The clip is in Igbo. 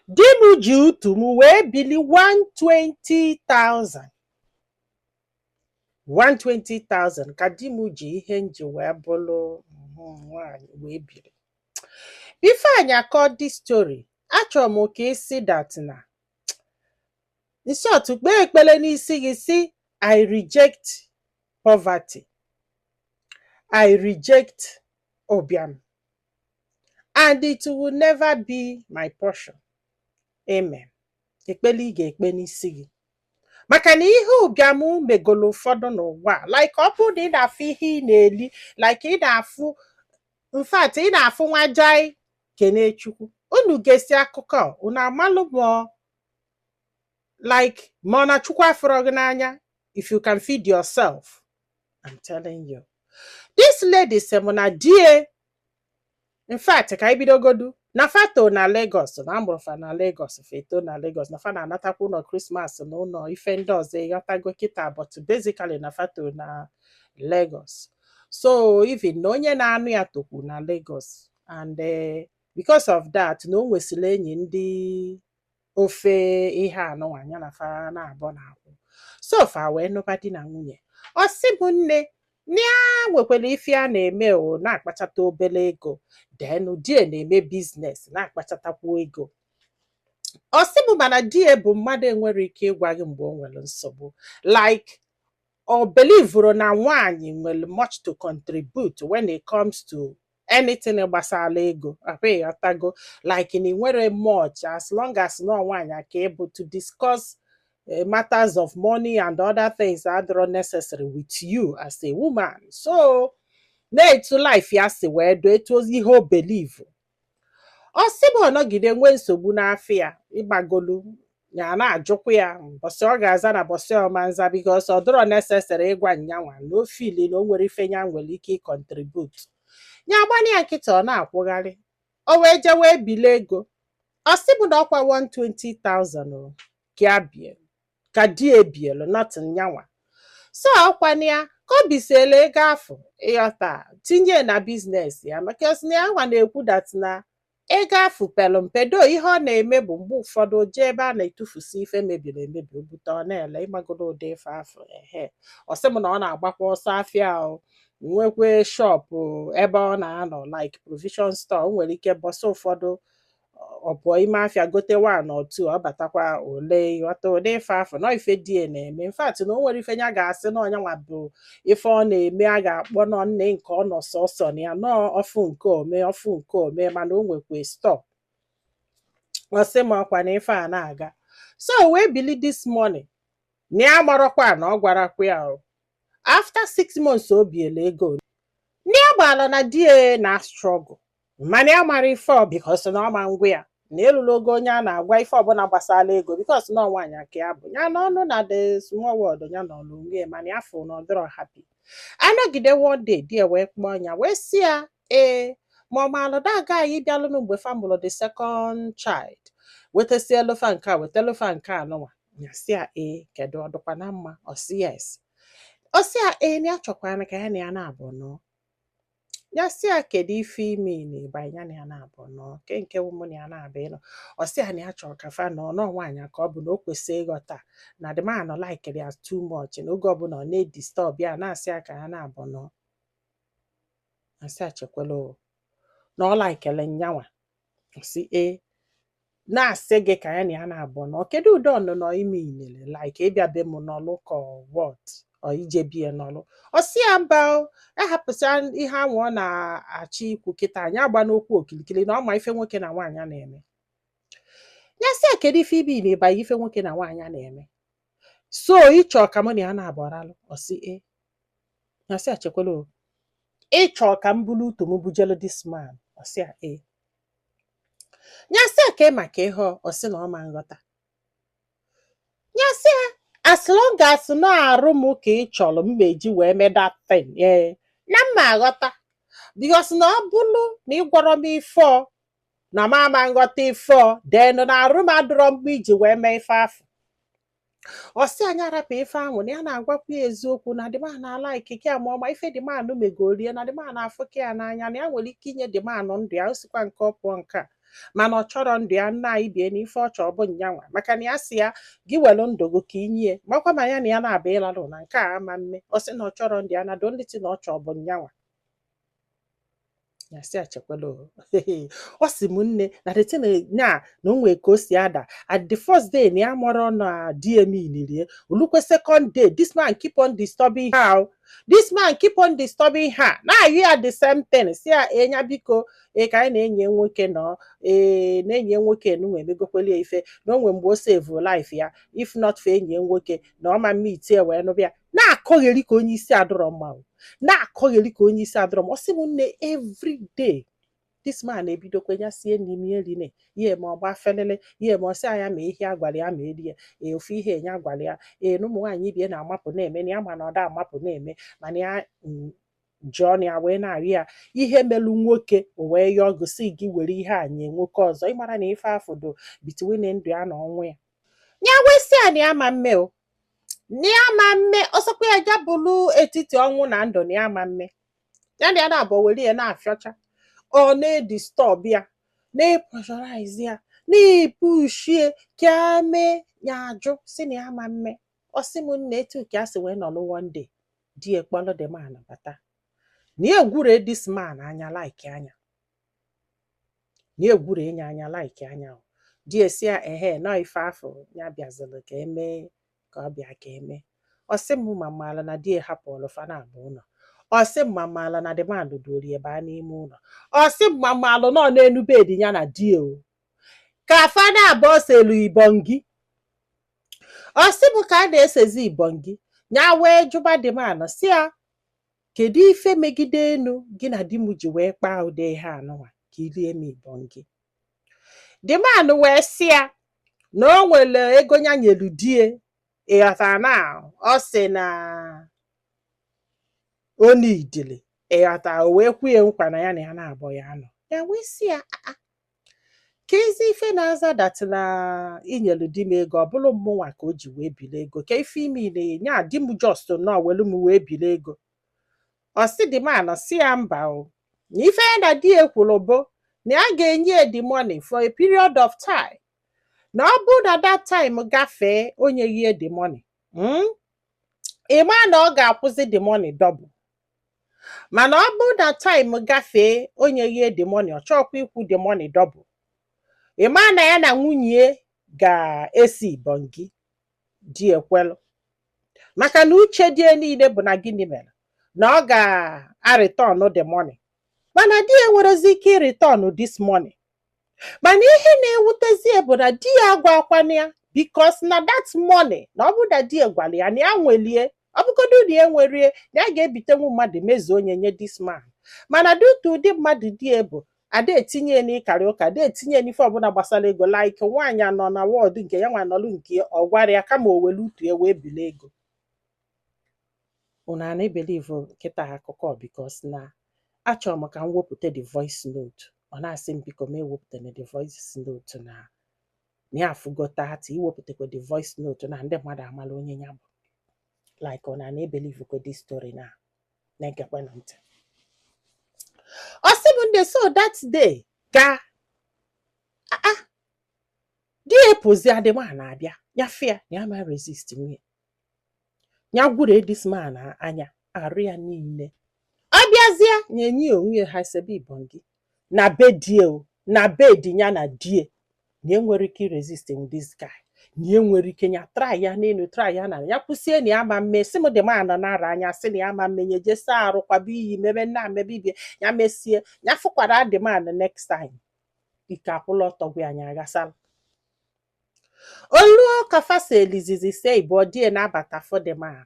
Di m ji utu m wee bili 120,000. 120,000 ka di m ji ihe nji wee bụrụ nwaanyị wee bili. Before anyị akọ this story, achọrọ m ka isi that na in short, kpee ekpere n'isi gị si I reject poverty. I reject ụbịam. And it will never be my portion. Amen. Ekpele ị ga-ekpe n'isi gị. Maka na ihe ụbịam megolo ụfọdụ n'ụwa, like ọ bụrụ na ị na-afụ ihe ị na-eli, like ị na-afụ, in fact, ị na-afụ nwa jai Kenechukwu. Unu gesi akụkọ, unu amalụ ma like ma ọ na Chukwu afọrọ gị n'anya, if you can feed yourself. I'm telling you. This lady said na die. In fact, ka ibidogodu na fato na Lagos, na amụrụfa na Lagos, feto na Lagos, na fa na-anatakwa ụlọ Christmas na ụlọ ife ndị ọzọ ịghọtago kịta, but basically na fato na Lagos. So even na onye na-anụ ya tokwu na Lagos, and because of that, na o nwesịrị enyi ndị ofe ihe anụ anya na fa na-abọ na-akwụ. So fa wee nụba di na nwunye. Ọ sị m nne, nia nwekwara ife a na-eme o na-akpachata obere ego, then die na-eme biznes na-akpachatakwu ego. Ọ sị m mana die bụ mmadụ enwere ike ịgwa gị mgbe o nwere nsogbu, like o belivuru na nwaanyị nwere much to contribute when it comes to anything gbasara ego. Apịghọtago, like na nwere much as long as no nwaanyị aka able to discuss matters of money and other things that are necessary with you as a woman. So na-etu life ya si wee do etu ihe o believe. Ọ sị m ọnọgide nwee nsogbu n'afọ ya, ịgbagolu ya na-ajụkwa ya bọsị ọ ga-aza na bọsị ọmanza, because ọ dịrọ necessary ịgwa nyanwa na o fili na o nwere ife nya nwere ike contribute. Nya agbani ya nkịta ọ na-akwụgharị, o wee jewe bile ego. Ọ sị m na ọkwa 120,000 ka di ebielu not nyanwa. So ọkwana ya ka o bisele ego afọ ịghọta tinye na biznes ya, maka na ya nwa na-ekwu that na ego afọ pelu mpedo ihe ọ na-eme bụ mgbe ụfọdụ jee ebe a na-etufusi ife mebiri emebi, obute ọ na-ele ịmagodo ụdị ife afọ. Ọ sị m na ọ na-agbakwa ọsọ afịa, nwekwe shop ebe ọ na-anọ like provision store. O nwere ike bọsị ụfọdụ ọ bụ ime afịa gote 1 or 2, ọ batakwa ole ịghọta ụdị ife afọ nọ ife die na-eme. In fact, na o nwere ife nya ga-asị na ọnya nwa bụ ife ọ na-eme a ga-akpọ nọ nne nke ọ nọ sọsọ na ya nọ ọfụ nke ome mana o nwekwe stọọ. Ọ sị m ọkwa na ife a na-aga. So wee bili this morning na ya marọkwa na ọ gwarakwa ya after 6 months o biela ego na ya gbala na die na struggle, mana ya mara ife ọ because na ọ ma ngwa ya na elulu ogo onye a na-agwa ife ọbụla gbasara ego, because na nwaanyị aka ya bụ ya n'ọnụ na the small world ya nọ n'onwe, mana ya fụ na ọ dịrọ happy. Anọgide one day die wee kpọọ ya wee sị ya ma ọ maalụ daga anyị bịalụnụ mgbe famụlụ the second child wetasi elufa nke a wetelufa nke anụnwa. Ya sị ya kedu ọ dịkwa na mma? Ọ sị yes. Ọ sị ya na ya chọkwana ka ya na ya na-abụ nọ. Ya sị ya kedu ife ime na ịba ya na ya na-abụ nọ nke ụmụ na ya na-abụ ịnọ. Ọ sị ya na ya chọrọ ka fa nọ nwaanyị ka ọ bụ na o kwesịrị ịghọta na the man nọ like ya too much, na oge ọbụla ọ na-edisturb ya na-asị ya ka ya na-abụ nọ. Asị ya chekwelo na ọ laikele nyanwa. Ọ sị na-asị gị ka ya na ya na-abụ nọ, kedu ụdị ọnụnọ ime inele like ịbịa be m n'ọlụ ka what ọ ije bie n'ọlụ. Ọ sị ya mba ahapụsịa ihe anwụ ọ na-achọ ikwu kịta anyị agba n'okwu okilikili na ọ ma ife nwoke na nwaanyị na-eme. Ya sị ya kedu ife ibi na ịba ife nwoke na nwaanyị na-eme, so ịchọ ka mụ na ya na-abọralụ. Ọ sị ya sị ya chekwelo ịchọ ka m bulu utu m bujelu this man. Ọ sị ya ya sị ya ka maka ihe ọ sị na ọ ma nghọta. Ya sị ya as long as no arụ m ka ị chọrọ m meji wee mee that thing na mma aghọta, because na ọ bụrụ na ị gwọrọ m ife na m ama nghọta ife then na arụ m adịrọ mgbe iji wee mee ife afọ. Ọ sị anyị arapụ ife ahụ na ya na-agwakwa ya eziokwu na dịma na-ala ikike amaọma ife dịmanụ megorie na dịma na-afụ ka ya n'anya na ya nwere ike inye dịmanụ ndụ ya, osikwa nke ọ pụọ nke a mana ọ chọrọ ndụ ya nna anyị bie n'ife ọ chọọ bụ nyanwa maka na ya si ya gị welu ndụ gị ka inye makwa ma ya na ya na-aba ịlalụ na nke a ama mme ọ sị na ọ chọrọ ndụ ya na doliti na ọ chọọ bụ nyanwa ya si achekwala ọ sị m nne na the thing na o nwee ka o si ada at the first day na ya mụrụ na DME nilie olukwe second day this man keep on disturbing her this man keep on disturbing her na you are the same thing si ya enya biko ka anyị na-enye nwoke nọ na-enye nwoke na nwe emegokweli ife na onwe mgbe o save life ya if not for enyi nwoke na ọma mma itie wee nụbịa na-akọgheri ka onye isi adọrọ mma na-akọgheri ka onye isi adọrọ m ọ sị m nne every day this man ebidokwa ya sie n'ime erine ihe ma ọ gba felele ihe ma ọ sị anya ma ihe agwara ya ma erie ofu ihe enye agwara ya na ụmụ nwaanyị ibie na-amapụ na-eme na ya ma na ọda amapụ na-eme mana ya John ya wee na-arị ya ihe melu nwoke o wee yọọ gosi gị were ihe a nye nwoke ọzọ ịmara na ife afọ do between ndụ ya na ọnwụ ya ya wee sị ya na ya ma mme o na ya ma mme ọsọkwa ya ja bụrụ etiti ọnwụ na ndụ na ya ma mme ya na ya na-abụ were ya na-afịọcha ọ na-edistọb ya na-epreshọraiz ya na-epushie ka mee ya ajụ si na ya ma mme ọ sị m nna etu ka a sị wee nọ one day di ekpọlụ dị man bata na egwure this man anya like anya na egwure enye anya like anya di esi ya nọ ife afọ ya bịazịrị ka eme ka ọ bịa ka eme ọ sị m mamala na di hapụrụ fa na abụ ụlọ ọ sị m mamala na dị man dori ebe a n'ime ụlọ ọ sị m mamalụ nọ n'enu bedi ya na di o ka fa na abụọ selu ibongi ọ sị m ka a na-esezi ibongi ya wee jụba dị man si ya kedu ife megide enu gị na di m ji wee kpaa ụdị ihe anụnwa ka ilie m ibongi dị man wee si ya na o nwere ego ya nyelu die ịghọtara na ọ sị na oni idile ịghọtara o wee kwuye nkwa na ya na ya na-abọ ya anọ ya wee si ya ka ezi ife na-aza datị na inyelu di m ego ọ bụrụ mmụnwa ka o ji wee bili ego ka ife ime na-enye a di m just nọ welu m wee bili ego ọ sị dị man si ya mba o na ife ya na di ekwuru bụ na ya ga-enye the money for a period of time na ọ bụ na that time gafee onye yie the money ịma na ọ ga-akwụzi the money double mana ọ bụ na time gafee onye yie the money ọ chọkwa ikwu the money double ịma na ya na nwunye ga-esi ibongi di ekwelu maka na uche die niile bụ na gịnị mere na ọ ga-return the money mana di enwerezi ike return this money mana ihe na-ewutezie bụ na di ya agwakwana ya because na that money na ọ bụ na di gwara ya na ya nwelie ọ bụgodu na ya nwerie na ya ga-ebitenwu mmadụ mezuo onye nye this man mana dutu ụdị mmadụ di bụ ada etinye n'ịkarị ụka ada etinye n'ife ọbụla gbasara ego like nwaanyị anọ na wọdụ nke ya nwa nọlụ nke ọ gwara ya kama o were utu ya wee bili ego unu a na-ebelive nkịta akụkọ because na achọrọ m ka m wepụta the voice note ọ na-asị m biko m ewepụtana the voice note na ya afụgota hata iwepụtakwa the voice note na ndị mmadụ amala onye ya bụ like ọ na-ebelive kwa this story na-egekwe na ntị ọ sị m ndị so that day ka di epozi adịma na-abịa ya fia ya ma resist nwunye ya gwure this man anya arụ ya niile ọ bịazie nyenye onwe ha sebe ibongi na be die na bed ya na die na enwere ike resist this guy na enwere ike ya try ya n'elu try ya na ya kwụsie na ya ma mme si m dị man na-ara anya sị na ya ma mmenye jesa arụ kwaba iyi mebe na mebibie ya mesie ya fụkwara dị man next time ike akwụla ọtọ gwe anya aghasala oluo kafa se elizizi se ibo die na-abata for the man